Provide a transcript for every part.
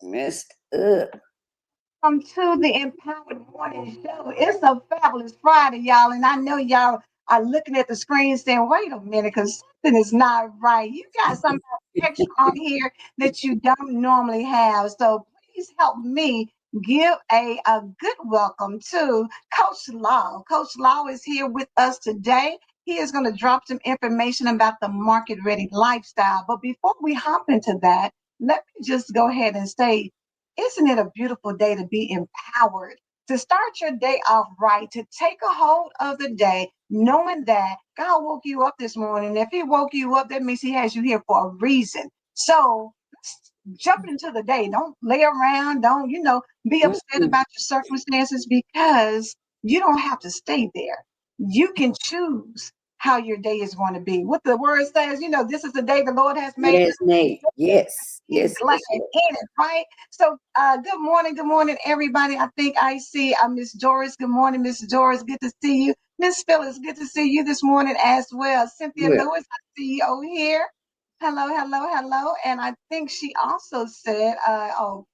Messed up. Welcome to the Empowered Morning Show. It's a fabulous Friday, y'all, and I know y'all are looking at the screen saying, "Wait a minute, because something is not right." You got something extra on here that you don't normally have. So please help me give a good welcome to Coach Law. Coach Law is here with us today. He is going to drop some information about the market ready lifestyle. But before we hop into that, let me just go ahead and say, isn't it a beautiful day to be empowered, to start your day off right, to take a hold of the day, knowing that God woke you up this morning? If He woke you up, that means He has you here for a reason. So let's jump into the day. Don't lay around. Don't, be upset about your circumstances, because you don't have to stay there. You can choose how your day is going to be. What the word says, this is the day the Lord has made. Yes, Nate. Yes. He's Yes. glad Yes. in it, right? So, good morning, everybody. I think I see Miss Doris. Good morning, Miss Doris. Good to see you. Miss Phyllis, good to see you this morning as well. Cynthia Yeah. Lewis, I see you over here. Hello, hello, hello. And I think she also said,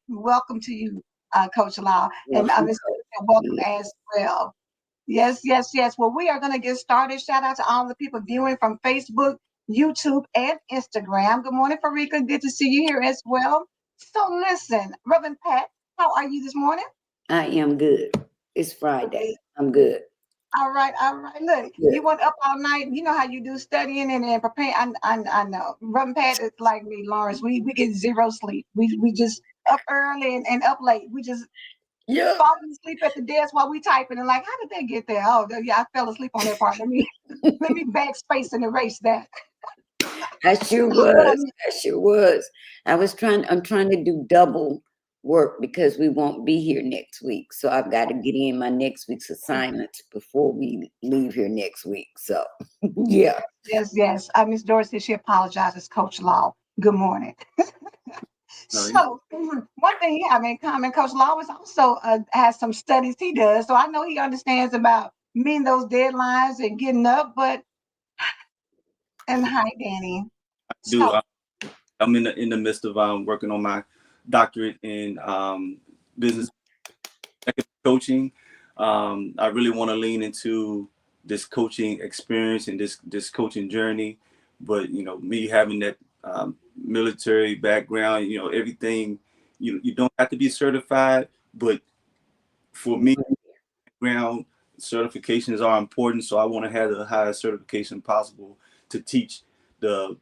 welcome to you, Coach Law. And Miss Phyllis, welcome as well. Yes, yes, yes. Well, we are going to get started. Shout out to all the people viewing from Facebook, YouTube, and Instagram. Good morning, Farika. Good to see you here as well. So, listen, Reverend Pat, how are you this morning? I am good. It's Friday. I'm good. All right, all right. Look, Good. you went up all night. You know how you do studying and preparing. I know. Reverend Pat is like me, Lawrence. We get zero sleep. We just up early and up late. We just falling asleep at the desk while we typing and like, how did they get there? Oh, yeah, I fell asleep on that part. Let me backspace and erase that. I sure was. I sure was. I'm trying to do double work because we won't be here next week. So I've got to get in my next week's assignments before we leave here next week. So yeah. Yes. Miss Doris said she apologizes, Coach Law. Good morning. So one thing you have in common, Coach Law is also has some studies he does. So I know he understands about meeting those deadlines and getting up. And hi, Danny. Do I'm in the midst of working on my doctorate in business coaching. I really want to lean into this coaching experience and this coaching journey. But me having that military background, everything, you don't have to be certified, but for me, background certifications are important. So I want to have the highest certification possible to teach the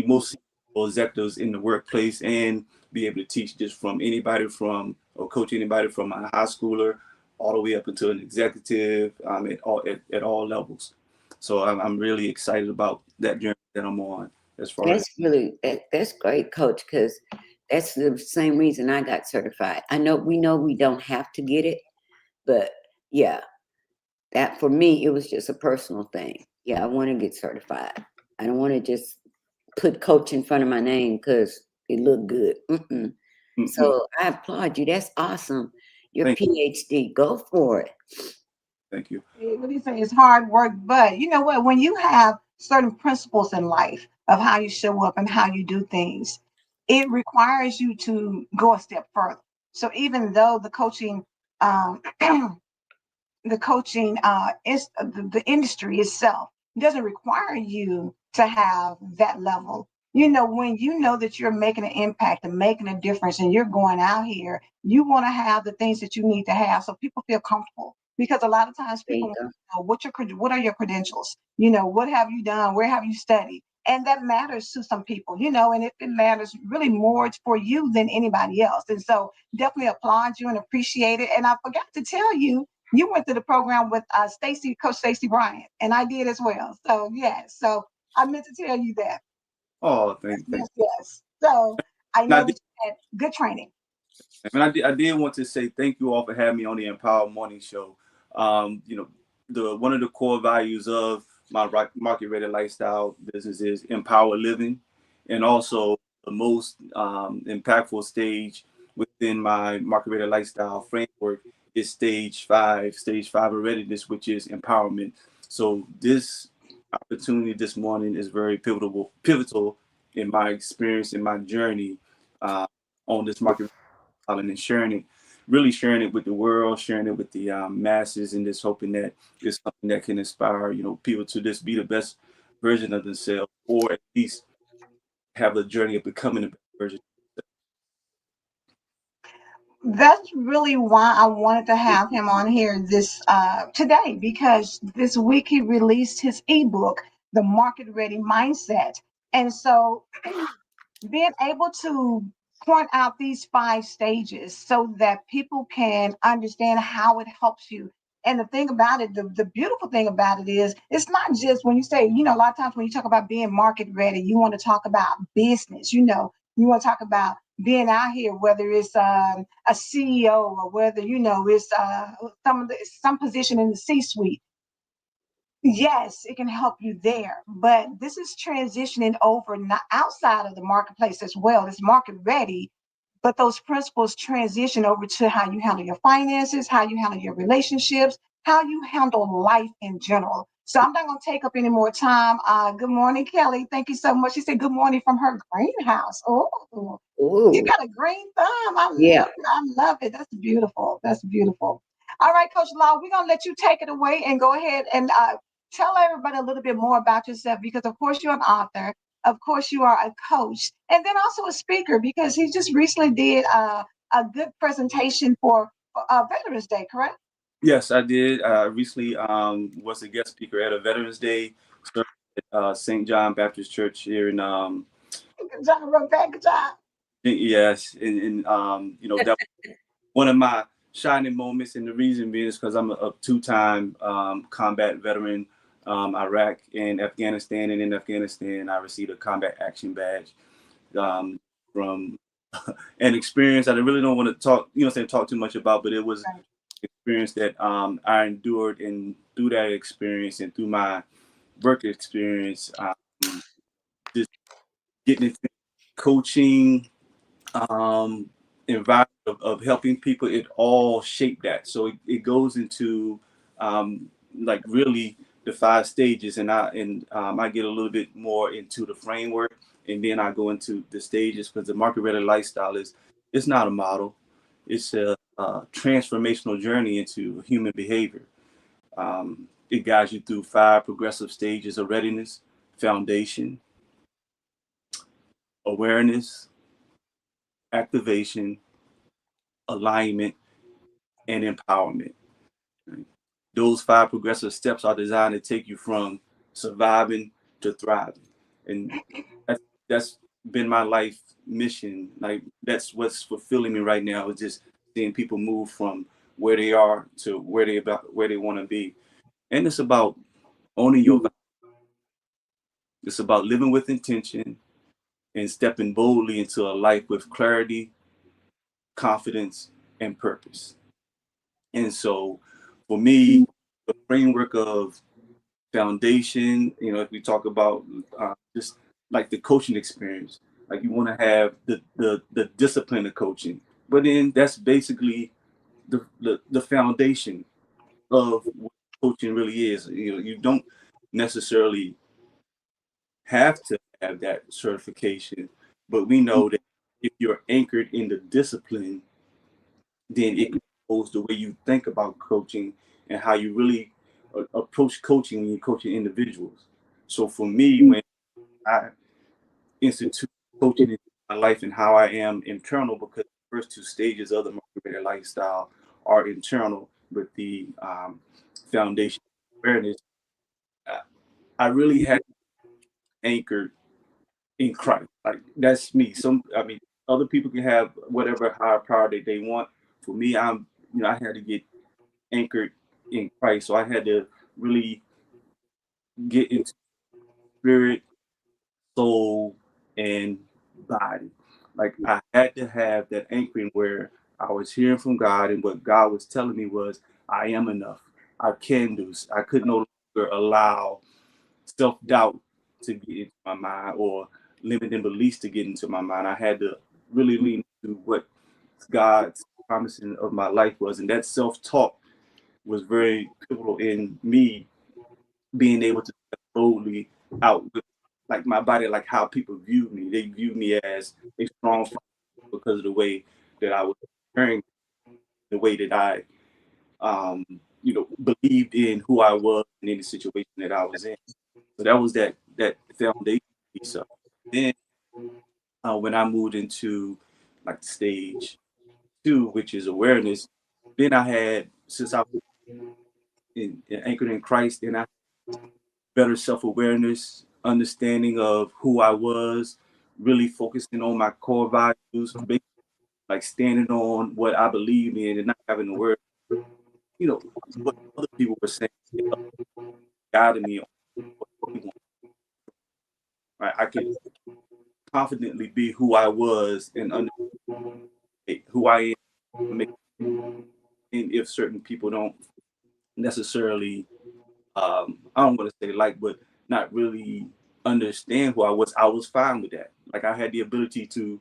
most executives in the workplace, and be able to teach just from anybody from or coach anybody from a high schooler all the way up into an executive at all levels. So I'm really excited about that journey that I'm on. That's great, Coach, because that's the same reason I got certified. We know we don't have to get it, but yeah, that for me, it was just a personal thing. Yeah, I want to get certified. I don't want to just put coach in front of my name because it looked good. So I applaud you. That's awesome. Your PhD, go for it. Thank you. What do you say? It's hard work, but you know what? When you have certain principles in life of how you show up and how you do things, it requires you to go a step further. So even though um, the coaching is the industry itself doesn't require you to have that level. You know, when you know that you're making an impact and making a difference and you're going out here, you want to have the things that you need to have so people feel comfortable. Because a lot of times There people you want go. to know what are your credentials? You know, what have you done? Where have you studied? And that matters to some people, you know, and it matters really more for you than anybody else. And so definitely applaud you and appreciate it. And I forgot to tell you, you went through the program with Coach Stacy Bryant, and I did as well. So yes, so I meant to tell you that. Oh, thank Yes, yes. So I you. know that you had good training. And I did want to say thank you all for having me on the Empower Morning Show. You know, the one of the core values of my market ready lifestyle business is empower living, and also the most impactful stage within my market ready lifestyle framework is stage five of readiness, which is empowerment. So this opportunity this morning is very pivotal in my experience in my journey on this market and sharing it, really sharing it with the world, sharing it with the masses, and just hoping that it's something that can inspire, you know, people to just be the best version of themselves, or at least have a journey of becoming a better version. That's really why I wanted to have him on here this today, because this week he released his ebook, The Market Ready Mindset. And so being able to point out these 5 stages so that people can understand how it helps you. And the thing about it, the beautiful thing about it is, it's not just when you say, you know, a lot of times when you talk about being market ready, you want to talk about business, you know, you want to talk about being out here, whether it's a CEO or whether, you know, it's some position in the C suite. Yes, it can help you there, but this is transitioning over not outside of the marketplace as well. It's market ready, but those principles transition over to how you handle your finances, how you handle your relationships, how you handle life in general. So I'm not going to take up any more time. Good morning, Kelly. Thank you so much. She said good morning from her greenhouse. Oh, you Ooh, got a green thumb. yeah. I love it. That's beautiful. That's beautiful. All right, Coach Law, we're gonna let you take it away and go ahead and tell everybody a little bit more about yourself, because of course you're an author, of course you are a coach, and then also a speaker, because he just recently did a good presentation for Veterans Day, correct? Yes, I did. I recently was a guest speaker at a Veterans Day service at St. John Baptist Church here in Good job, Rebecca. Good job. yes, and you know, that one of my shining moments, and the reason being is because I'm a two-time combat veteran, Iraq and Afghanistan. And in Afghanistan, I received a combat action badge um, from an experience that I really don't want to talk, you know, saying talk too much about, but it was Right. an experience that I endured, and through that experience and through my work experience, just getting into coaching, um, environment of helping people, it all shaped that. So it goes into like really the 5 stages, and I get a little bit more into the framework, and then I go into the stages, because the market ready lifestyle is, it's not a model, it's a transformational journey into human behavior. It guides you through 5 progressive stages of readiness: foundation, awareness, activation, alignment, and empowerment. Right? Those 5 progressive steps are designed to take you from surviving to thriving. And that's been my life mission. Like, that's what's fulfilling me right now, is just seeing people move from where they are to where they want to be. And it's about owning your value. It's about living with intention and stepping boldly into a life with clarity, confidence, and purpose. And so for me, the framework of foundation, you know, if we talk about just like the coaching experience, like you want to have the discipline of coaching, but then that's basically the foundation of what coaching really is. You know, you don't necessarily have to have that certification, but we know that if you're anchored in the discipline, then it goes the way you think about coaching and how you really approach coaching when you're coaching individuals. So for me, when I institute coaching in my life and how I am internal, because the first two stages of the motivated lifestyle are internal with the foundation awareness. I, I really had anchored in Christ. Like that's me. I mean, other people can have whatever higher power that they want. For me, I had to get anchored in Christ. So I had to really get into spirit, soul, and body. Like I had to have that anchoring where I was hearing from God, and what God was telling me was, I am enough. I can do. I could no longer allow self-doubt to get into my mind or limiting beliefs to get into my mind. I had to really lean into what God's promising of my life was. And that self-talk was very pivotal in me being able to step boldly out with like my body, like how people view me. They view me as a strong fighter because of the way that I was carrying, the way that I believed in who I was in any situation that I was in. So that was that foundation piece of it. Then when I moved into like stage two, which is awareness, then I had, since I was anchored in Christ, and I better self-awareness, understanding of who I was, really focusing on my core values, like standing on what I believe in and not having to worry, what other people were saying, guiding me on what they want. Right? I could confidently be who I was and understand who I am, and if certain people don't necessarily, I don't want to say like, but not really understand who I was fine with that. Like I had the ability to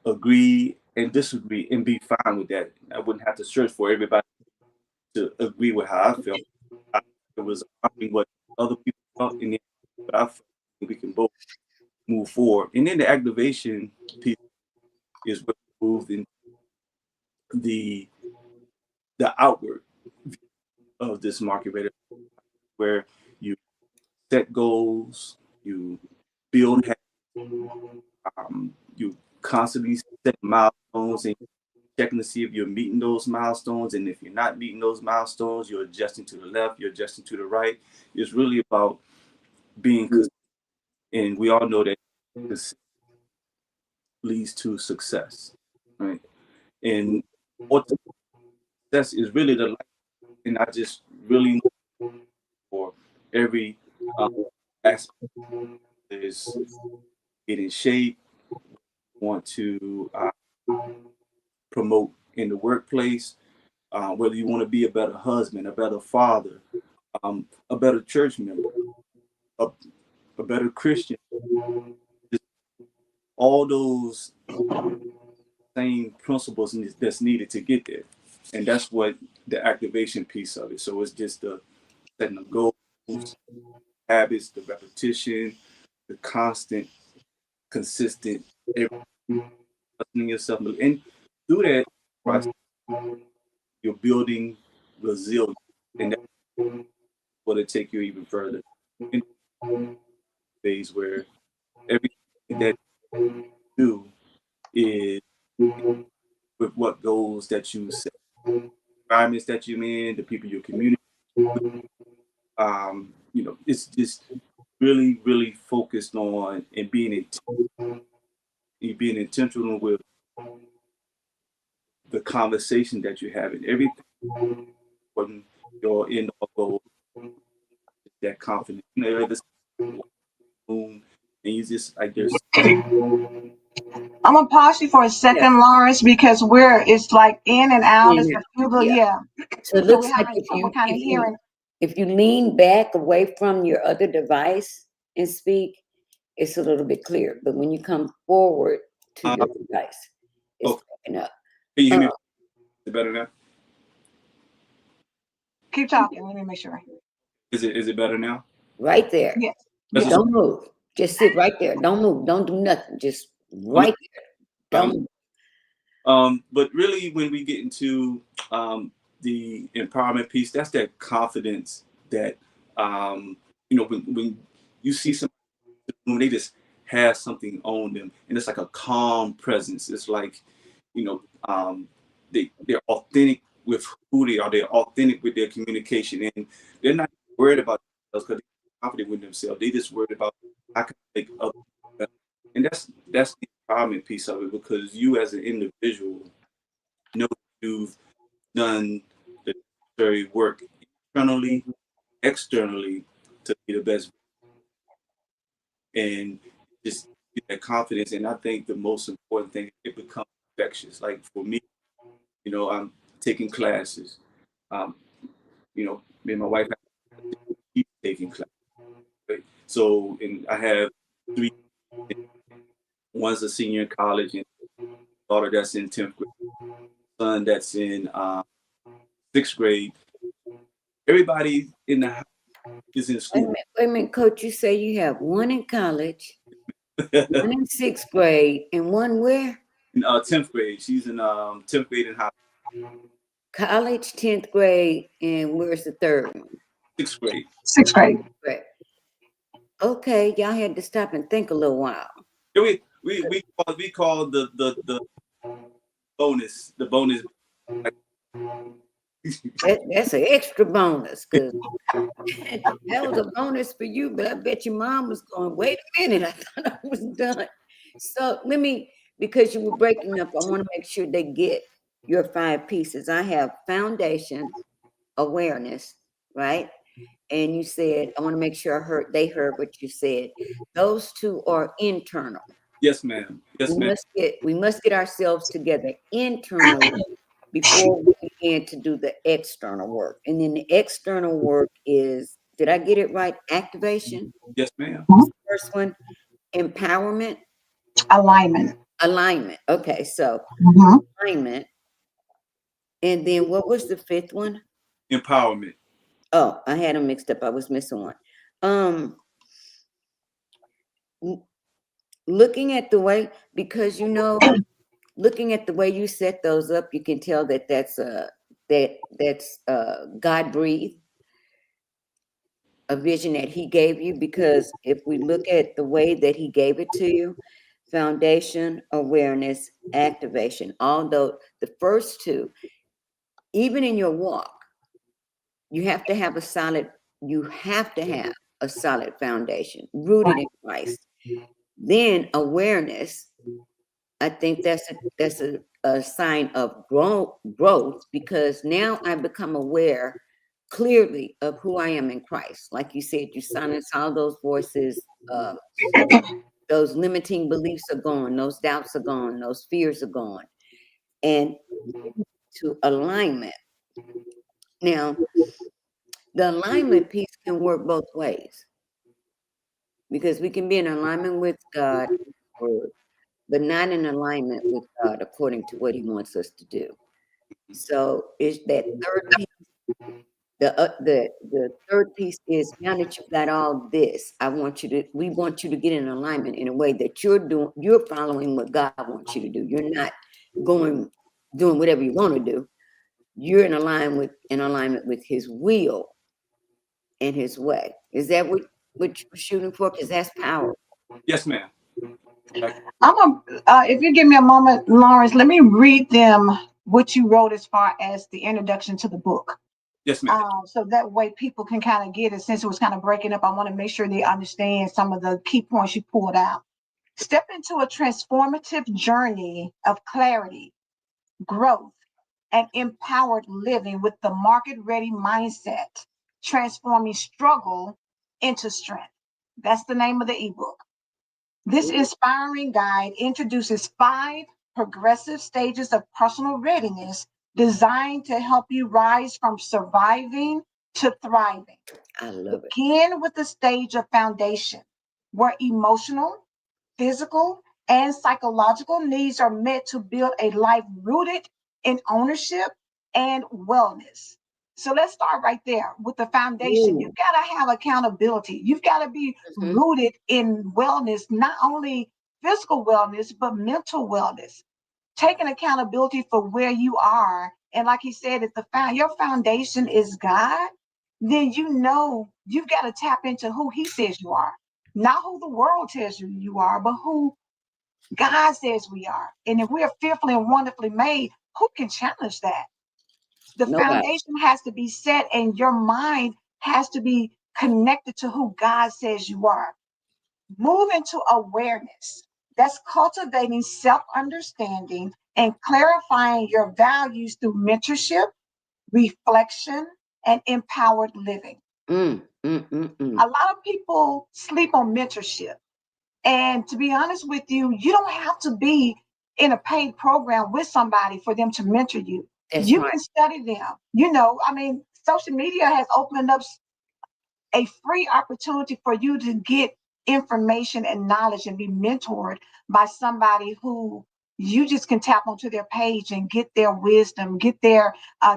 agree and disagree and be fine with that. I wouldn't have to search for everybody to agree with how I felt. It was honoring what other people felt, and then but I felt we can both move forward. And then the activation piece is what moved in the outward of this market rate, where you set goals, you build habits, you constantly set milestones and checking to see if you're meeting those milestones. And if you're not meeting those milestones, you're adjusting to the left, you're adjusting to the right. It's really about being consistent. And we all know that this leads to success, right? And what success is really the life. And I just really for every aspect is get in shape, want to promote in the workplace, whether you want to be a better husband, a better father, a better church member, a, a better Christian, just all those same principles that's needed to get there. And that's what the activation piece of it. So it's just the setting the goals, habits, the repetition, the constant, consistent, trusting yourself. And through that process, you're building resilience. And that's what will take you even further in phase where everything that you do is with what goals that you set, environments that you're in, the people you're communicating with. It's just really, really focused on and being intentional with the conversation that you have and everything from your end goal, that confidence. This boom, and you just like there's I'm gonna pause you for a Yeah. second, Lawrence, because it's like in and out. It's a few, Yeah. yeah. So it So we're looks like having trouble kind of hearing. if you lean back away from your other device and speak, it's a little bit clear. But when you come forward to your device, it's okay. breaking up. Can you hear me? Uh, Is it better now? Keep talking. Let me make sure. Is it better now? right there. Yes. That's Yeah. what's Don't move. Just sit right there. Don't move. Don't do nothing. Just I'm right there. I'm Don't. But really, when we get into the empowerment piece, that's that confidence that when you see somebody when they just have something on them, and it's like a calm presence. It's like you know they're authentic with who they are. They're authentic with their communication, and they're not worried about themselves because they're confident with themselves. They just worried about how can I make other people better. And that's the empowerment piece of it because you as an individual know you've done the necessary work internally, externally to be the best and just get that confidence. And I think the most important thing, it becomes infectious. Like for me, I'm taking classes. Um, me and my wife keep taking classes. Right? So, and I have three. One's a senior in college, and daughter that's in 10th grade, son that's in 6th grade. Everybody in the house is in school. Wait a minute, Coach. You say you have one in college, one in sixth grade, and one where? In 10th grade, she's in 10th grade in high College, 10th grade, and where's the third one? 6th grade. Sixth grade. Right. Okay, y'all had to stop and think a little while. Yeah, we call the bonus the bonus. That's an extra bonus because that was a bonus for you, but I bet your mom was going, wait a minute, I thought I was done. So because you were breaking up, I want to make sure they get your 5 pieces. I have foundation, awareness, right? And you said, I want to make sure they heard what you said. Those two are internal. Yes, ma'am. Yes, ma'am. We must get ourselves together internally before we begin to do the external work. And then the external work is, did I get it right? Activation. Yes, ma'am. First one, empowerment, Alignment. alignment. Okay, so Mhm. alignment. And then what was the 5th one? Empowerment. Oh, I had them mixed up. I was missing one. Um, looking at the way, because looking at the way you set those up, you can tell that that's God breathed, a vision that He gave you. Because if we look at the way that He gave it to you, foundation, awareness, activation, although the first two, even in your walk, you have to have a solid foundation rooted in Christ. Then awareness, I think that's a sign of growth because now I become aware clearly of who I am in Christ. Like you said, you silence all those voices, those limiting beliefs are gone, those doubts are gone, those fears are gone, and to alignment. Now, the alignment piece can work both ways because we can be in alignment with God, but not in alignment with God according to what He wants us to do. So it's that third piece. The third piece is now that you've got all this, we want you to get in alignment in a way that you're following what God wants you to do. You're not doing whatever you want to do. You're in alignment with His will and His way. Is that what you're shooting for? Because that's power. Yes, ma'am. If you give me a moment, Lawrence, let me read them what you wrote as far as the introduction to the book. Yes, ma'am. So that way people can kind of get it. Since it was kind of breaking up, I want to make sure they understand some of the key points you pulled out. Step into a transformative journey of clarity, growth, and empowered living with the market ready mindset, transforming struggle into strength. That's the name of the ebook. This inspiring guide introduces 5 progressive stages of personal readiness designed to help you rise from surviving to thriving. I love it. Begin with the stage of foundation, where emotional, physical, and psychological needs are met to build a life rooted in ownership and wellness. So let's start right there with the foundation. You Ooh. got to have accountability. You've got to be Mhm. rooted in wellness, not only physical wellness, but mental wellness. Taking accountability for where you are. And like he said, if your foundation is God, then you know you've got to tap into who he says you are. Not who the world tells you are, but who God says we are. And if we're fearfully and wonderfully made, who can challenge that? The Nobody. foundation has to be set, and your mind has to be connected to who God says you are. Move into awareness. That's cultivating self understanding and clarifying your values through mentorship, reflection, and empowered living. Mm, mm, mm, A mm. lot of people sleep on mentorship. And to be honest with you, you don't have to be in a paid program with somebody for them to mentor you. That's You right. can study them. You know, I mean, social media has opened up a free opportunity for you to get information and knowledge and be mentored by somebody who you just can tap onto their page and get their wisdom, get their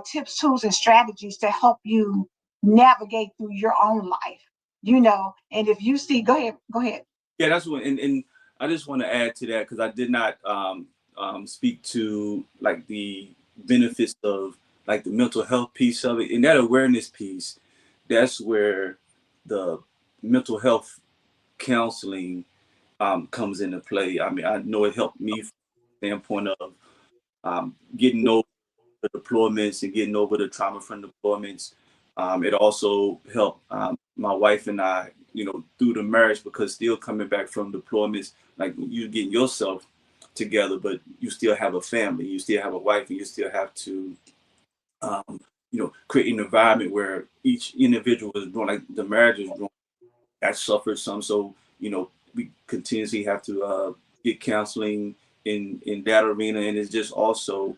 tips, tools, and strategies to help you navigate through your own life. You know, and if you see, go ahead. Yeah, that's what, and I just want to add to that because I did not speak to like the benefits of like the mental health piece of it and that awareness piece. That's where the mental health counseling comes into play. I mean, I know it helped me from the standpoint of getting over the deployments and getting over the trauma from deployments. It also helped my wife and I, through the marriage because still coming back from deployments, like you getting yourself together, but you still have a family, you still have a wife, and you still have to, create an environment where each individual is growing, like the marriage is growing. That suffered some, so we continuously have to get counseling in that arena, and it's just also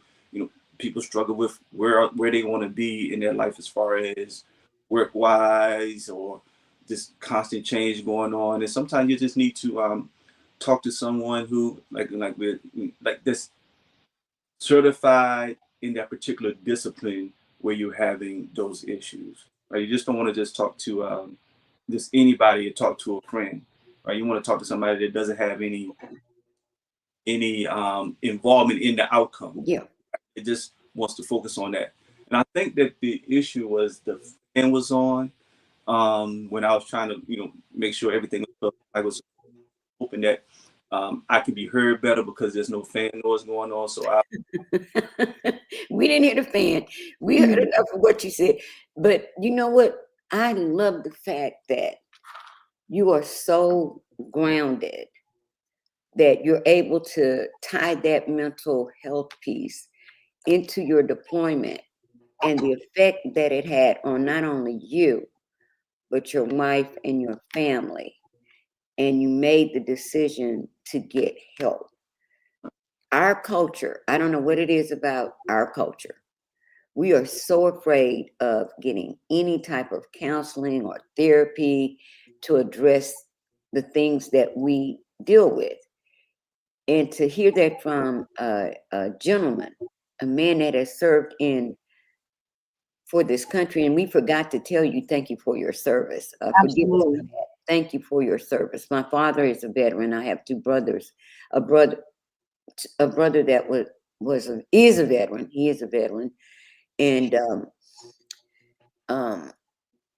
people struggle with where they want to be in their life as far as work wise or just constant change going on, and sometimes you just need to talk to someone who like this certified in that particular discipline where you're having those issues. Right? You just don't want to just talk to just anybody or talk to a friend. Right? You want to talk to somebody that doesn't have any involvement in the outcome. Yeah. It just wants to focus on that. And I think that the issue was the fan was on when I was trying to make sure everything was. I was hoping that I could be heard better because there's no fan noise going on. So We didn't hear the fan. We heard enough of what you said. But you know what? I love the fact that you are so grounded that you're able to tie that mental health piece into your deployment and the effect that it had on not only you, but your wife and your family. And you made the decision to get help. Our culture, I don't know what it is about our culture. We are so afraid of getting any type of counseling or therapy to address the things that we deal with. And to hear that from a gentleman, a man that has served in for this country, and we forgot to tell you, thank you for your service. Forgive us for Absolutely. that. Thank you for your service. My father is a veteran. I have two brothers. A brother, a brother that is a veteran. He is a veteran, and um,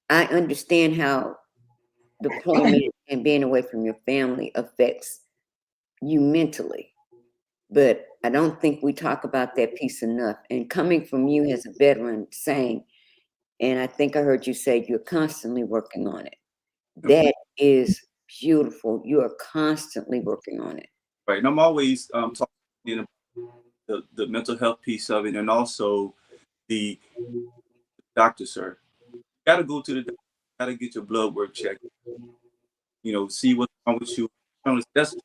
I understand how deployment and being away from your family affects you mentally. But I don't think we talk about that piece enough. And coming from you as a veteran saying, and I think I heard you say you're constantly working on it. That is beautiful. You are constantly working on it. right, and I'm always talking the mental health piece of it, and also the doctor, sir. You got to go to the doctor. Got to get your blood work checked. See what's wrong with you. That's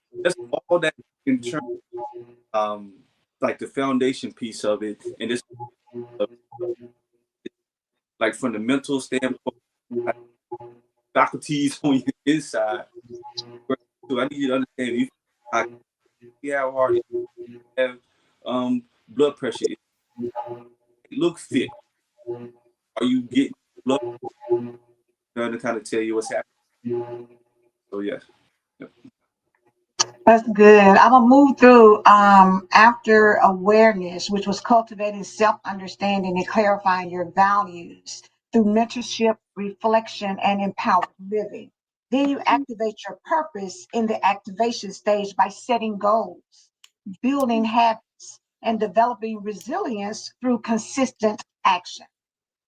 all that in terms um like the foundation piece of it, and it's like from the mental standpoint, like faculties on your inside. So I need you to understand if you have heart, if you have blood pressure, look fit. Are you getting love to kind of tell you what's happening? So yes. Yep. That's good. I'm gonna move through after awareness, which was cultivating self-understanding and clarifying your values through mentorship, reflection, and empowered living. Then you activate your purpose in the activation stage by setting goals, building habits, and developing resilience through consistent action.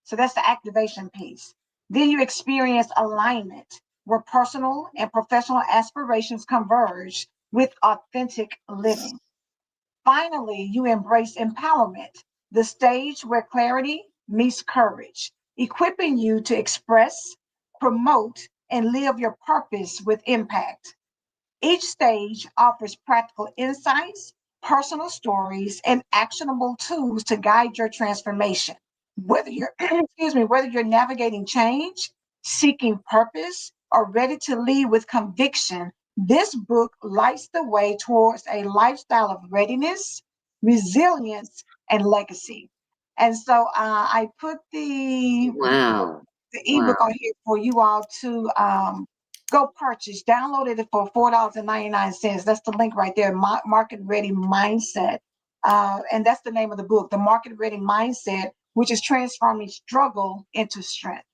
So that's the activation piece. Then you experience alignment, where personal and professional aspirations converge with authentic living. Finally, you embrace empowerment, the stage where clarity meets courage, equipping you to express, promote, and live your purpose with impact. Each stage offers practical insights, personal stories, and actionable tools to guide your transformation. Whether you're excuse me, whether you're navigating change, seeking purpose, or ready to lead with conviction, this book lights the way towards a lifestyle of readiness, resilience, and legacy. And so I put Wow. the Wow. ebook on here for you all to go purchase. Downloaded it for $4.99. That's the link right there. Market Ready Mindset, and that's the name of the book, The Market Ready Mindset, which is transforming struggle into strength.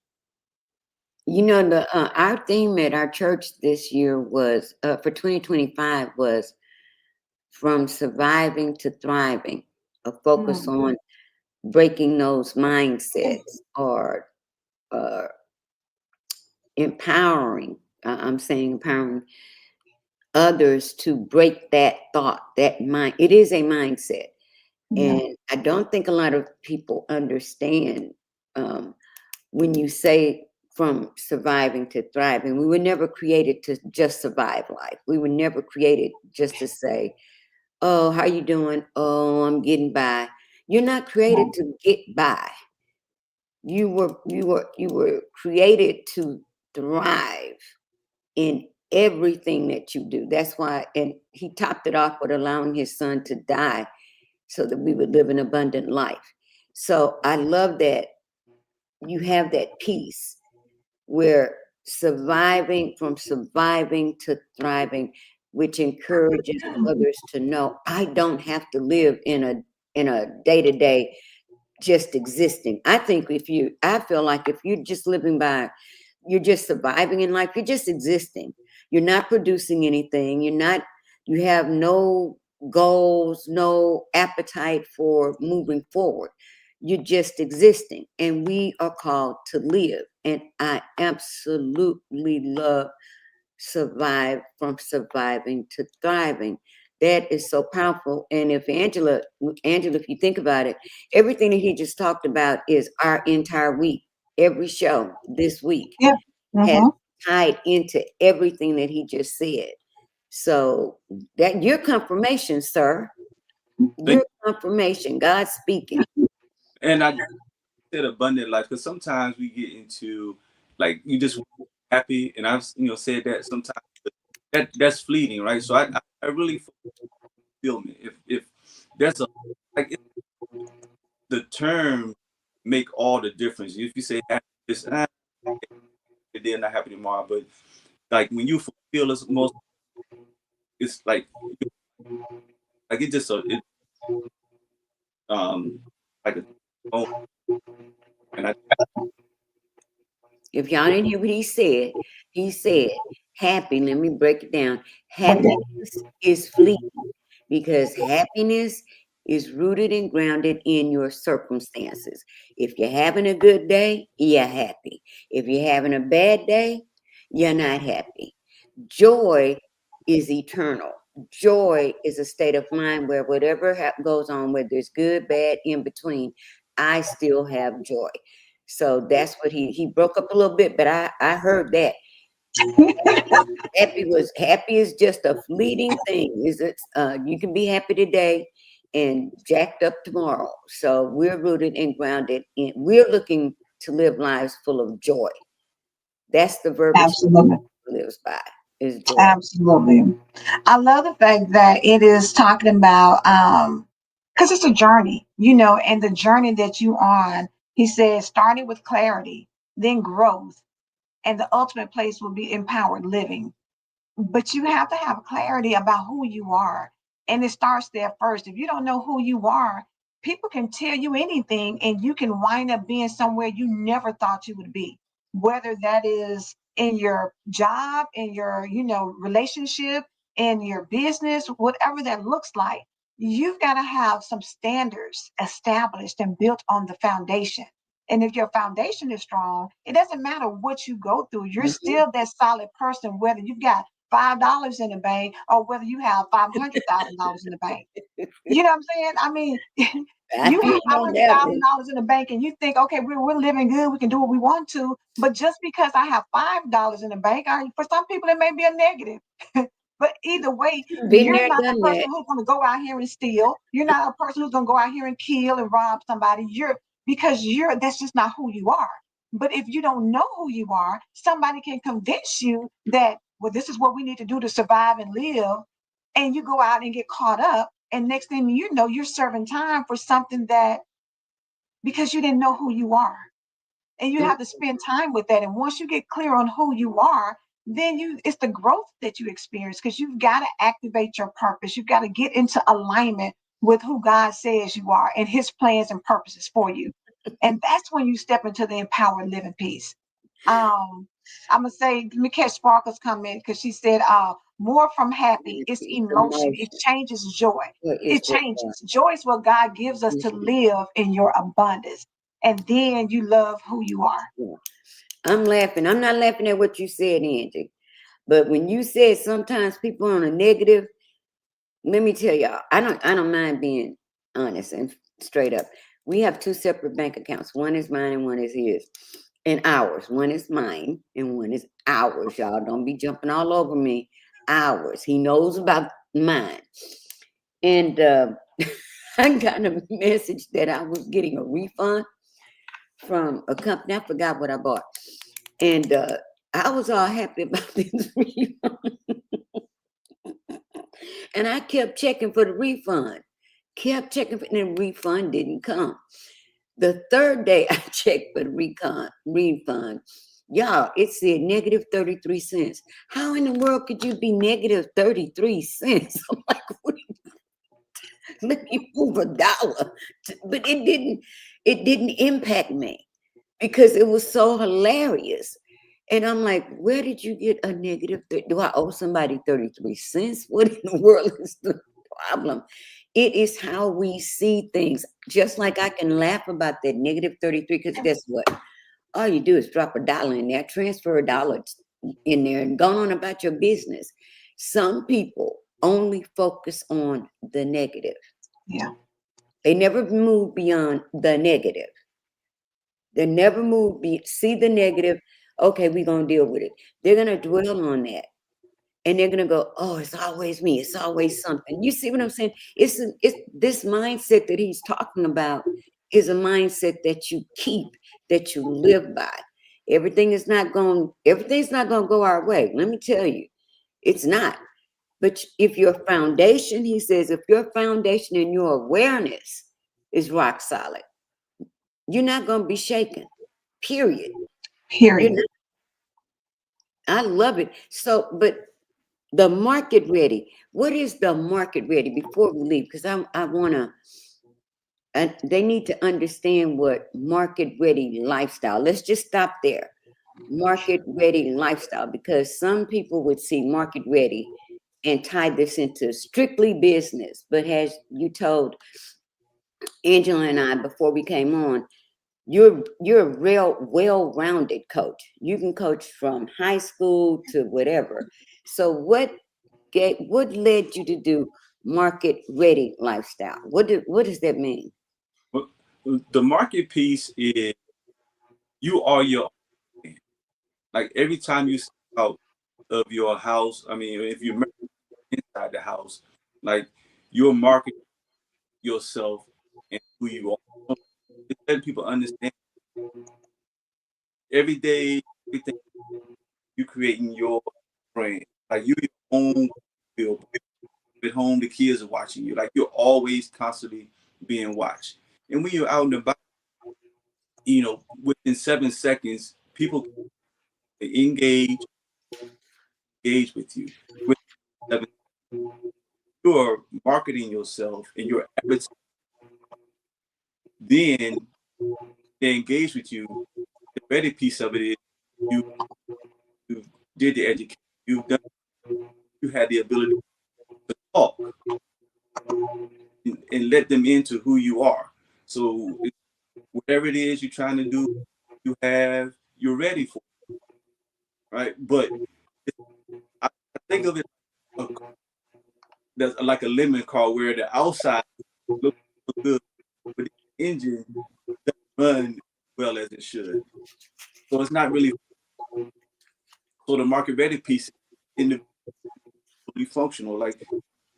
You know, the our theme at our church this year was for 2025 was from surviving to thriving, a focus Mm. on breaking those mindsets or uh, empowering. I'm saying empowering others to break that thought, that mind. It is a mindset, Yeah. and I don't think a lot of people understand um, when you say from surviving to thriving. We were never created to just survive life. We were never created just to say, "Oh, how you doing? Oh, I'm getting by." You're not created to get by. You were created to thrive in everything that you do. That's why, and he topped it off with allowing his son to die so that we would live an abundant life. So I love that you have that peace where surviving to thriving, which encourages others to know I don't have to live in a day-to-day just existing. I feel like if you're just living by, you're just surviving in life, you're just existing. You're not producing anything. You have no goals, no appetite for moving forward. You're just existing. And we are called to live. And I absolutely love from surviving to thriving. That is so powerful. And if Angela, if you think about it, everything that he just talked about is our entire week. Every show this week Yep. has Mm-hmm. tied into everything that he just said. So that your confirmation, sir, Thank your confirmation, God speaking. And I said abundant life because sometimes we get into like you just happy, and I've said that sometimes that's fleeting, right? So I really feel me if there's a like the term make all the difference. If you say happiness, they're not happy tomorrow, but like when you fulfill us most, it's like it just it um like a oh, and I If y'all didn't hear what he said, happy, let me break it down. Happiness is fleeting because happiness is rooted and grounded in your circumstances. If you're having a good day, you're happy. If you're having a bad day, you're not happy. Joy is eternal. Joy is a state of mind where whatever goes on, whether it's good, bad, in between, I still have joy. So that's what he broke up a little bit, but I heard that happy is just a fleeting thing. Is it? You can be happy today and jacked up tomorrow. So we're rooted and grounded in. We're looking to live lives full of joy. That's the verbiage Absolutely. he lives by is joy. Absolutely. I love the fact that it is talking about because it's a journey, and the journey that you on He said, starting with clarity, then growth, and the ultimate place will be empowered living. But you have to have clarity about who you are. And it starts there first. If you don't know who you are, people can tell you anything and you can wind up being somewhere you never thought you would be. Whether that is in your job, in your, relationship, in your business, whatever that looks like, you've got to have some standards established and built on the foundation. And if your foundation is strong, it doesn't matter what you go through. You're Mhm. still that solid person, whether you've got $5 in the bank or whether you have $500,000 in the bank. You know what I'm saying? I mean, I you have feel five on hundred that thousand one. dollars in the bank, and you think, okay, we're living good, we can do what we want to. But just because I have $5 in the bank, for some people it may be a negative. But either way, Been you're there, not a done person that. who's going to go out here and steal. You're not a person who's going to go out here and kill and rob somebody. That's just not who you are. But if you don't know who you are, somebody can convince you that, well, this is what we need to do to survive and live. And you go out and get caught up. And next thing you know, you're serving time for something that, because you didn't know who you are. And you Mm, have to spend time with that. And once you get clear on who you are, then it's the growth that you experience, because you've got to activate your purpose. You've got to get into alignment with who God says you are and his plans and purposes for you. And that's when you step into the empowered living piece. Um, I'm gonna say, let me catch Sparkle's comment because she said, more from happy, it's Happy emotion, it emotion. changes joy. What is It what God changes. Joy is what God gives us to gives you. live in your abundance. And then you love who you are. Yeah. I'm laughing. I'm not laughing at what you said, Angie. But when you said sometimes people on a negative, let me tell y'all, I don't mind being honest and straight up. We have two separate bank accounts. One is mine and one is his. And ours. One is mine and one is ours. Y'all don't be jumping all over me. Ours. He knows about mine. And I got a message that I was getting a refund from a company. I forgot what I bought. And I was all happy about this refund. And I kept checking for the refund. Kept checking for, and the refund didn't come. The third day I checked for the refund. Y'all, it said negative 33 cents. How in the world could you be negative 33 cents? I'm like, let me move $1. But it didn't impact me because it was so hilarious. And I'm like, where did you get a negative? Do I owe somebody 33 cents? What in the world is the problem? It is how we see things. Just like I can laugh about that negative 33, because guess what? All you do is drop $1 in there, transfer $1 in there, and go on about your business. Some people only focus on the negative. Yeah. They never move beyond the negative. They never move, see the negative. Okay, we're going to deal with it. They're going to dwell on that. And they're going to go, oh, it's always me. It's always something. You see what I'm saying? It's this mindset that he's talking about is a mindset that you keep, that you live by. Everything's not going to go our way. Let me tell you, it's not. But if your foundation, he says, if your foundation and your awareness is rock solid, you're not going to be shaken. Period. You're Period. not. I love it. So, but the market ready. What is the market ready before we leave? Because I want to, they need to understand what market ready lifestyle. Let's just stop there. Market ready lifestyle, because some people would see market ready and tie this into strictly business. But as you told Angela and I before we came on, you're a real well-rounded coach. You can coach from high school to whatever. So what led you to do market ready lifestyle? What does that mean? Well, the market piece is you are your own. Like every time you step out of your house, I mean, if you're inside the house, like you're marketing yourself and who you are. It's letting people understand every day, everything you creating your brand. Like you your own feel at home, the kids are watching you. Like you're always constantly being watched. And when you're out and about, within 7 seconds, people can engage with you. With 7, you're marketing yourself and your advertising, then they engage with you. The ready piece of it is you, you did the education. You had the ability to talk and let them into who you are. So whatever it is you're trying to do, you're ready for it, right? But I think of it that's like a lemon car where the outside looks good, but the engine doesn't run as well as it should. So it's not really, so the market ready piece is individually functional. Like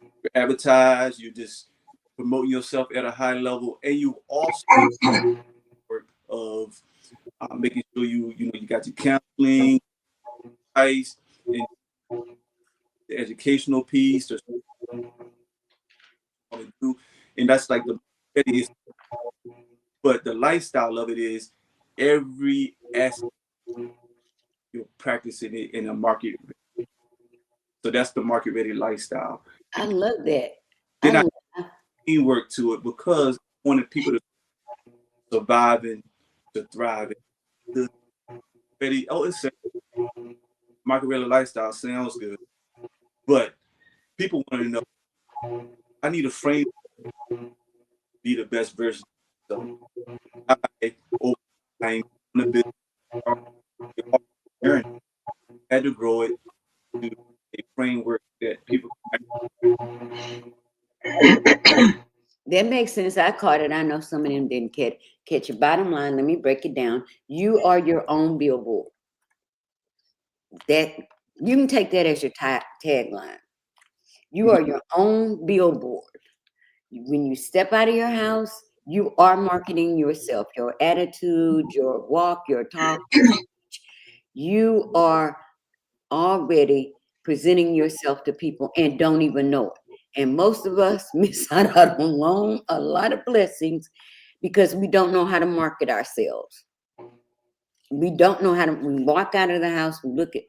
you advertise, you just promoting yourself at a high level, and you also work of making sure you got your counseling, advice, and the educational piece to do, and that's like the is. But the lifestyle of it is every aspect you're practicing it in a market. So that's the market ready lifestyle. I love that. I Then I love, teamwork to it because I wanted people to survive and to thrive. The ready, oh, it's market ready lifestyle sounds good, but people want to know. I need a frame to be the best version of myself. Over time in the business, journey, had to grow it to a framework that people. that makes sense. I caught it. I know some of them didn't catch it. Bottom line, let me break it down. You are your own billboard. That you can take that as your tagline. You are your own billboard. When you step out of your house, you are marketing yourself, your attitude, your walk, your talk. You are already presenting yourself to people and don't even know it. And most of us miss out on a lot of blessings because we don't know how to market ourselves. We don't know how to. We walk out of the house, we look at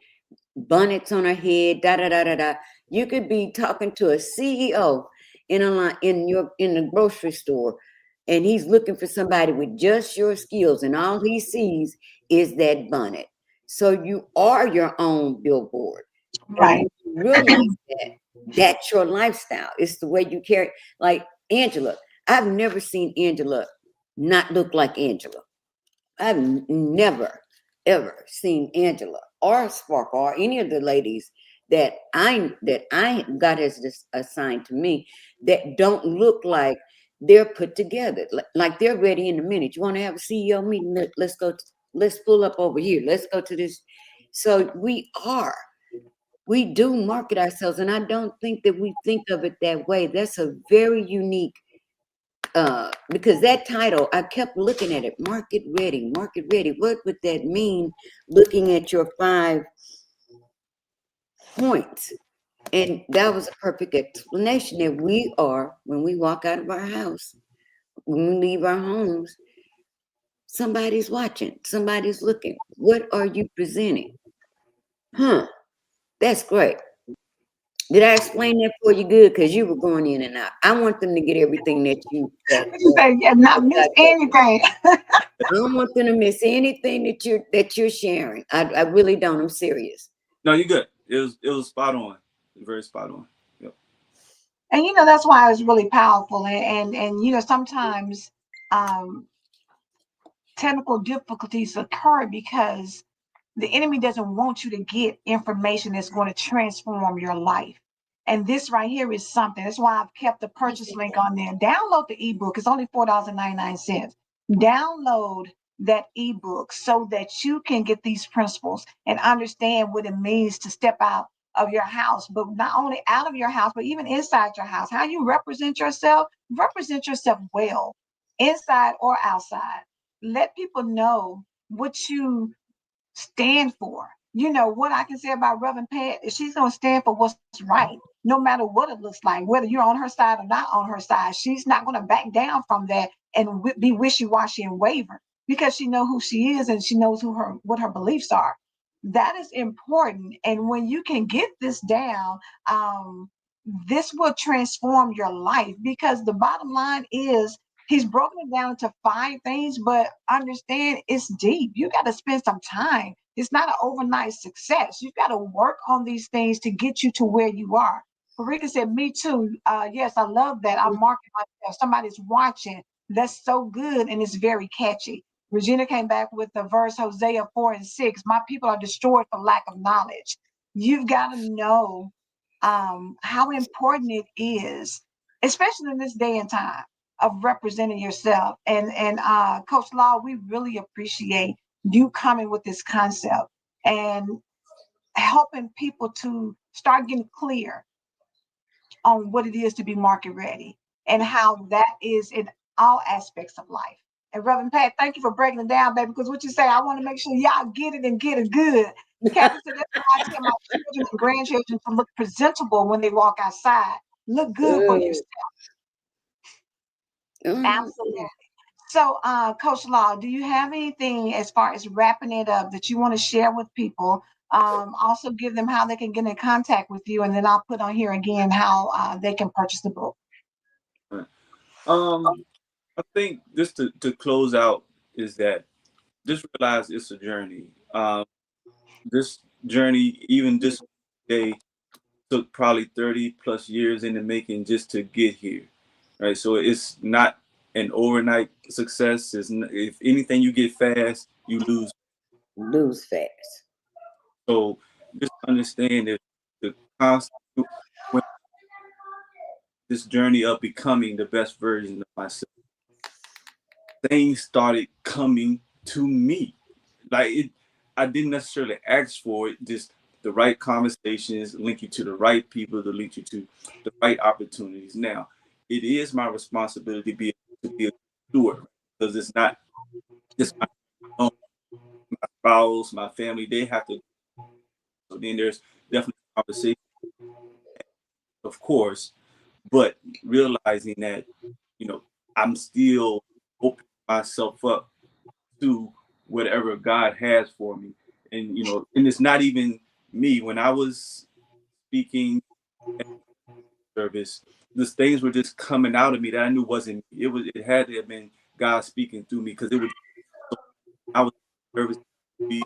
bonnets on our head, da da da da da. You could be talking to a CEO in a line in the grocery store, and he's looking for somebody with just your skills, and all he sees is that bonnet. So you are your own billboard, and Right. when you realize that, that's your lifestyle. It's the way you carry. Like Angela, I've never seen Angela not look like Angela. I've never ever seen Angela or Sparkle or any of the ladies that I God has just assigned to me that don't look like they're put together, like they're ready in a minute. You want to have a CEO meeting? Let's go. Let's pull up over here. Let's go to this. So we do market ourselves, and I don't think that we think of it that way. That's a very unique because that title, I kept looking at it, market ready, market ready. What would that mean? Looking at your 5 points. And that was a perfect explanation that we are, when we walk out of our house, when we leave our homes, somebody's watching, somebody's looking. What are you presenting? Huh, that's great. Did I explain that for you good? Because you were going in and out. I want them to get everything that you You say, yeah, not miss anything. I don't want them to miss anything that you're sharing. I really don't. I'm serious. No, you're good. It was spot on, very spot on. Yep. And that's why it's really powerful. And sometimes um technical difficulties occur because the enemy doesn't want you to get information that's going to transform your life. And this right here is something. That's why I've kept the purchase link on there. Download the ebook. It's only $4.99. Download that ebook so that you can get these principles and understand what it means to step out of your house, but not only out of your house, but even inside your house. How you represent yourself well, inside or outside. Let people know what you stand for. What I can say about Reverend Pat is she's going to stand for what's right, no matter what it looks like, whether you're on her side or not on her side. She's not going to back down from that and be wishy washy and waver. because she knows who she is and she knows what her beliefs are. That is important. And when you can get this down, um, this will transform your life, because the bottom line is he's broken it down into 5 things, but understand it's deep. You got to spend some time. It's not an overnight success. You got to work on these things to get you to where you are. Rika said, "Me too." Yes, I love that. I'm marking myself. Somebody's watching. That's so good, and it's very catchy. Regina came back with the verse Hosea 4:6. My people are destroyed for lack of knowledge. You've got to know how important it is, especially in this day and time, of representing yourself. And Coach Law, we really appreciate you coming with this concept and helping people to start getting clear on what it is to be market ready and how that is in all aspects of life. And Reverend Pat, thank you for breaking it down, baby, because what you say, I want to make sure y'all get it and get it good. Kathy said, that's why I tell my children and grandchildren to look presentable when they walk outside. Look good for yourself. Absolutely. So, Coach Law, do you have anything as far as wrapping it up that you want to share with people? Also, give them how they can get in contact with you, and then I'll put on here again how they can purchase the book. Right. I think just to close out is that just realize it's a journey. This journey, even this day, took probably 30 plus years in the making just to get here. Right. So it's not an overnight success. If anything you get fast, you lose. Lose fast. So just understand that the constant when this journey of becoming the best version of myself, things started coming to me. Like I didn't necessarily ask for it. Just the right conversations link you to the right people to lead you to the right opportunities. Now, it is my responsibility to be a steward, because it's not just my own, my spouse, my family. They have to. So then there's definitely conversation, of course, but realizing that, I'm still opening myself up to whatever God has for me. And it's not even me. When I was speaking at service, these things were just coming out of me that I knew wasn't me. It had to have been God speaking through me, because it was I was nervous to be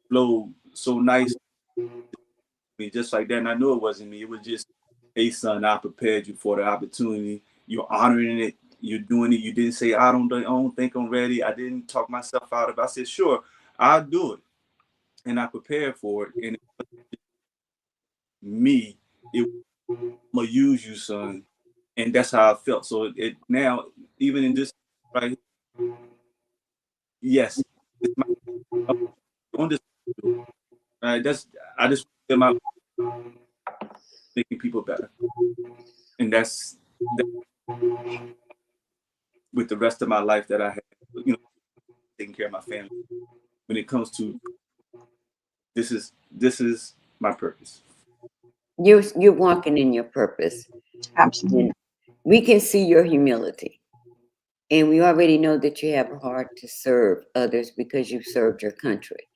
flow so nice to me, just like that. And I knew it wasn't me. It was just, hey son, I prepared you for the opportunity. You're honoring it. You're doing it. You didn't say I don't think I'm ready. I didn't talk myself out of it. I said, sure, I'll do it. And I prepared for it. And it wasn't me, it I'm gonna use you, son. And that's how I felt. So it now, even in this, right, yes, it's my I'm on this, right. That's I just feel my making people better. And that's that with the rest of my life that I have, taking care of my family. When it comes to this is my purpose. You're walking in your purpose. Absolutely. And we can see your humility. And we already know that you have a heart to serve others because you've served your country.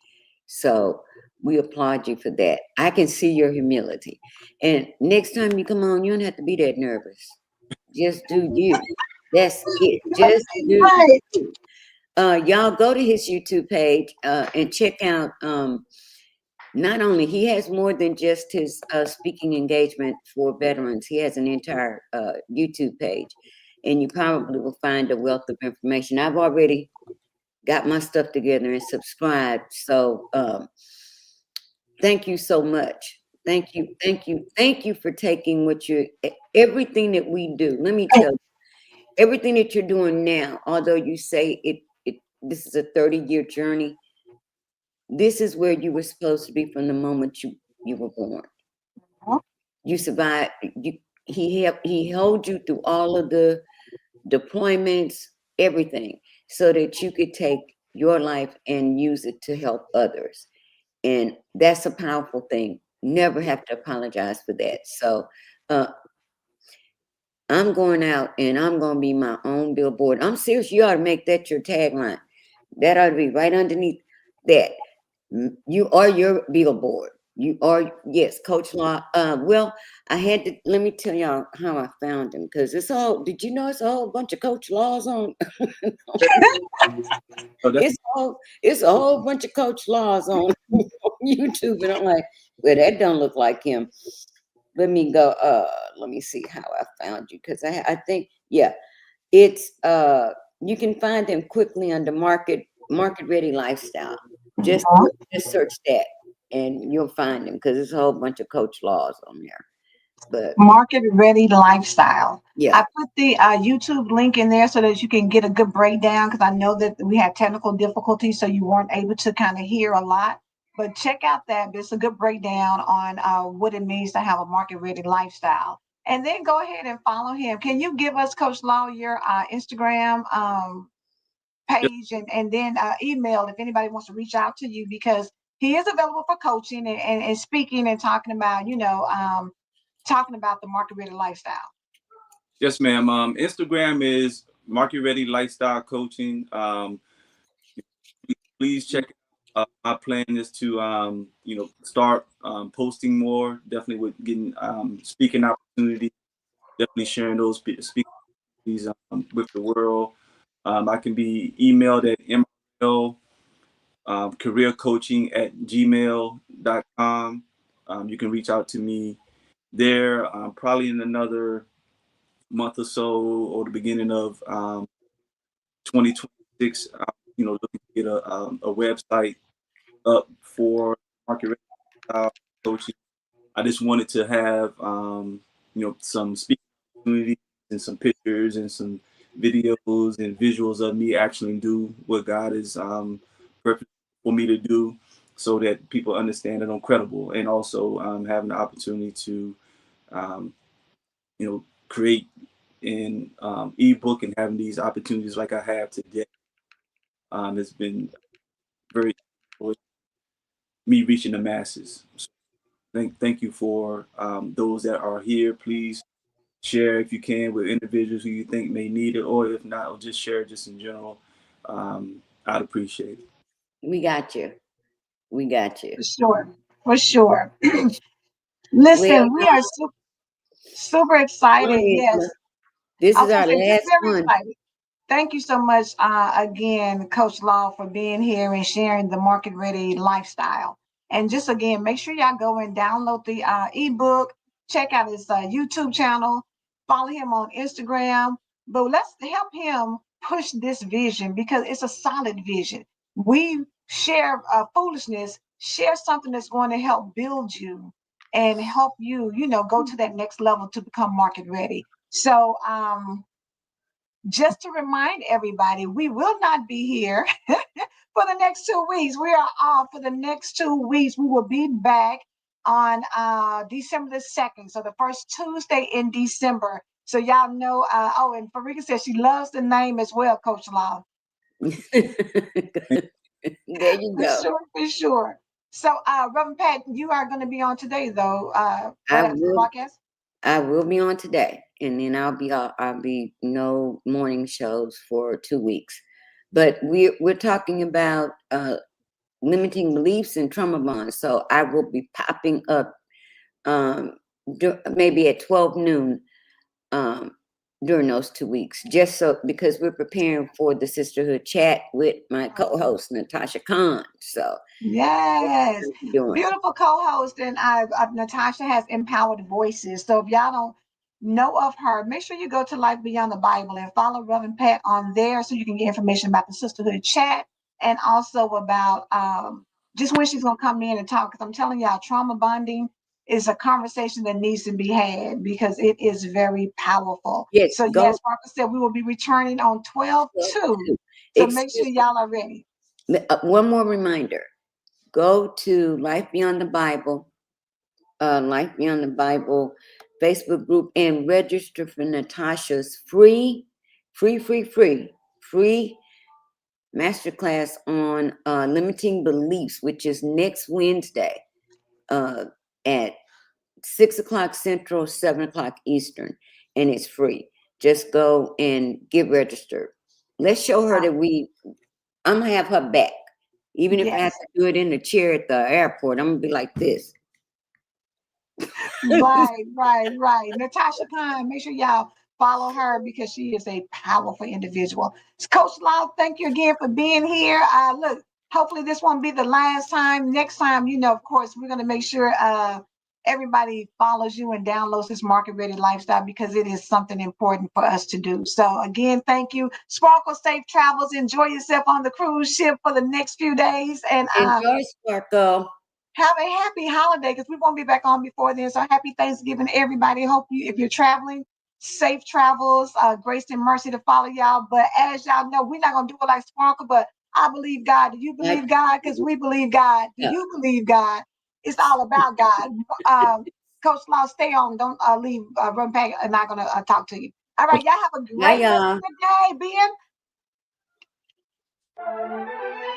So we applaud you for that. I can see your humility. And next time you come on, you don't have to be that nervous. Just do you. That's it. Just do Right. you. Y'all go to his YouTube page and check out. Not only he has more than just his speaking engagement for veterans. He has an entire YouTube page, and you probably will find a wealth of information. I've already got my stuff together and subscribed. So thank you so much. Thank you for taking everything that we do. Let me tell you, everything that you're doing now, although you say this is a 30-year journey, this is where you were supposed to be from the moment you were born. You survived. He held you through all of the deployments, everything, so that you could take your life and use it to help others. And that's a powerful thing. Never have to apologize for that. So I'm going out and I'm going to be my own billboard. I'm serious. You ought to make that your tagline. That ought to be right underneath that. You are your billboard. You are, yes, Coach Law. Well, I had to, let me tell y'all how I found him, because it's all, did you know it's a whole bunch of Coach Laws on? So that's It's a whole bunch of Coach Laws on YouTube. And I'm like, well, that don't look like him. Let me go, let me see how I found you, because I think, yeah, it's you can find them quickly under market ready lifestyle. Just search that and you'll find them, because there's a whole bunch of Coach Laws on there. But Market Ready Lifestyle. yeah, I put the YouTube link in there so that you can get a good breakdown, because I know that we had technical difficulties, so you weren't able to kind of hear a lot. But check out that. It's a good breakdown on what it means to have a market ready lifestyle. And then go ahead and follow him. Can you give us, Coach Law, your Instagram yes, page, and then email if anybody wants to reach out to you, because he is available for coaching and speaking and talking about, talking about the market ready lifestyle. yes, ma'am. Instagram is Market Ready Lifestyle Coaching. Please check it out. My plan is to start posting more. Definitely with getting speaking opportunities. Definitely sharing those speaking opportunities with the world. I can be emailed at ml careercoaching@gmail.com. You can reach out to me there. Probably in another month or so, or the beginning of 2026. Looking to get a website up for market coaching. I just wanted to have some speaking opportunities and some pictures and some videos and visuals of me actually do what God is purpose for me to do, so that people understand that I'm credible, and also having the opportunity to um, create an ebook, and having these opportunities like I have today. Has been very me reaching the masses. So thank you for those that are here. Please share if you can with individuals who you think may need it, or if not, or just share just in general. I'd appreciate it. we got you. We got you. For sure. For sure. Well, Listen, we are super excited. Angela, Yes. this I is was going our to say, just last very one. excited. Thank you so much again, Coach Law, for being here and sharing the market ready lifestyle. And just again, make sure y'all go and download the ebook, check out his YouTube channel, follow him on Instagram. But let's help him push this vision, because it's a solid vision. We share foolishness, share something that's going to help build you and help you, go to that next level to become market ready. So, just to remind everybody, we will not be here for the next 2 weeks. We are off for the next 2 weeks. We will be back on December the 2nd. So the first Tuesday in December. So y'all know, and Farika says she loves the name as well, Coach Law. There you For go. sure, for sure. So Reverend Pat, you are going to be on today though, I right after the will. broadcast. I will be on today, and then I'll be no morning shows for 2 weeks. But we're talking about limiting beliefs and trauma bonds. So I will be popping up maybe at 12 noon um, during those 2 weeks, just so, because we're preparing for the sisterhood chat with my co-host Natasha Khan. So Yes, doing. beautiful co-host, and Natasha has empowered voices. So if y'all don't know of her, make sure you go to Life Beyond the Bible and follow Reverend Pat on there, so you can get information about the sisterhood chat, and also about just when she's gonna come in and talk. Because I'm telling y'all, trauma bonding is a conversation that needs to be had, because it is very powerful. Yes, So go yes, Parker said we will be returning on 12/2. to. So make Excuse sure y'all are ready. me. One more reminder. Go to Life Beyond the Bible, Facebook group, and register for Natasha's free masterclass on limiting beliefs, which is next Wednesday at 6 o'clock Central, 7 o'clock Eastern. and it's free. Just go and get registered. Let's show her that I'm gonna have her back. Even if I have Yes. to do it in the chair at the airport, I'm gonna be like this. Right. Natasha Khan, make sure y'all follow her because she is a powerful individual. Coach Love, thank you again for being here. Look, hopefully this won't be the last time. Next time, of course, we're going to make sure everybody follows you and downloads this market ready lifestyle because it is something important for us to do. So again, thank you. Sparkle, safe travels. Enjoy yourself on the cruise ship for the next few days. And Enjoy, Sparkle. have a happy holiday because we won't be back on before then. So happy Thanksgiving, everybody. Hope you, if you're traveling, safe travels, grace and mercy to follow y'all. But as y'all know, we're not gonna do it like Sparkle, but I believe God. Do you believe God? Because we believe God. Do you believe God? It's all about God. Coach Law, stay on. Don't leave. Run back. I'm not gonna talk to you. All right, y'all have a Bye, great rest y'all. of the day, Ben.